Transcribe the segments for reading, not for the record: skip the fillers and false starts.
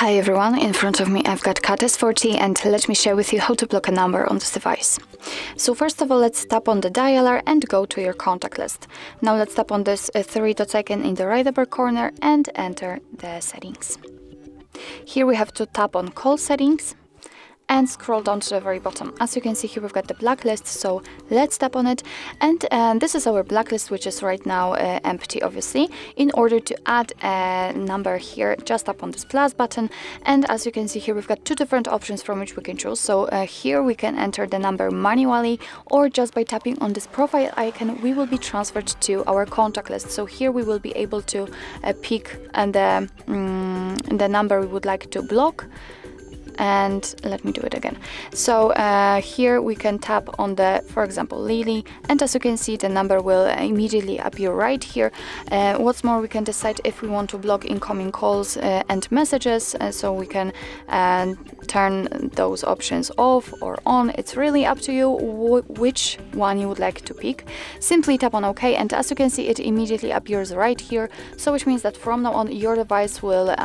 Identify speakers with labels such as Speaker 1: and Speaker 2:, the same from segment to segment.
Speaker 1: Hi everyone, in front of me I've got CAT S40 and let me share with you how to block a number on this device. So first of all, let's tap on the dialer and go to your contact list. Now let's tap on this three dot icon in the right upper corner and enter the settings. Here we have to tap on call settings and scroll down to the very bottom. As you can see here, we've got the blacklist, so let's tap on it. And this is our blacklist, which is right now empty, obviously. In order to add a number here, just tap on this plus button. And as you can see here, we've got two different options from which we can choose. So here we can enter the number manually, or just by tapping on this profile icon, we will be transferred to our contact list. So here we will be able to pick the number we would like to block. And let me do it again. So here we can tap on the, for example, Lily, and as you can see, the number will immediately appear right here. What's more, we can decide if we want to block incoming calls and messages, so we can turn those options off or on. It's really up to you which one you would like to pick. Simply tap on OK, and as you can see, it immediately appears right here. So which means that from now on, your device will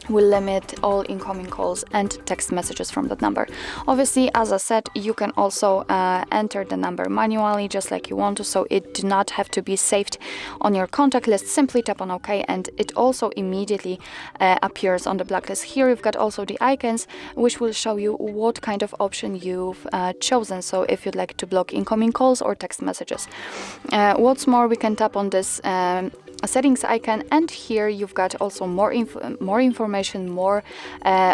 Speaker 1: limit all incoming calls and text messages from that number. Obviously, as I said, you can also enter the number manually just like you want to, so it do not have to be saved on your contact list. Simply tap on OK and it also immediately appears on the blacklist. Here you've got also the icons which will show you what kind of option you've chosen, so if you'd like to block incoming calls or text messages. What's more, we can tap on this settings icon, and here you've got also more information, more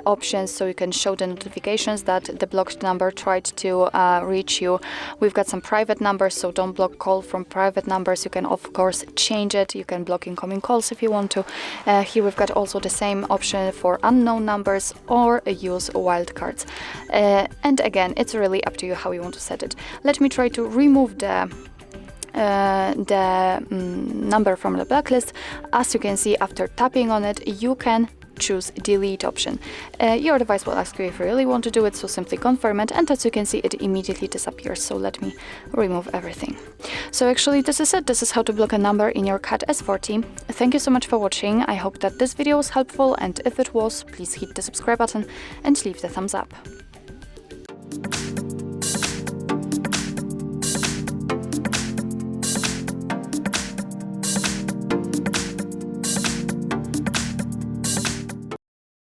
Speaker 1: options, so you can show the notifications that the blocked number tried to reach you. We've got some private numbers, so don't block call from private numbers. You can of course change it. You can block incoming calls if you want to. Here we've got also the same option for unknown numbers or use wildcards. And again, it's really up to you how you want to set it. Let me try to remove the number from the blacklist. As you can see, after tapping on it, you can choose delete option. Your device will ask you if you really want to do it, so simply confirm it, and as you can see, it immediately disappears. So let me remove everything. So actually, this is it. This is how to block a number in your CAT S40. Thank you so much for watching. I hope that this video was helpful, and if it was, please hit the subscribe button and leave the thumbs up.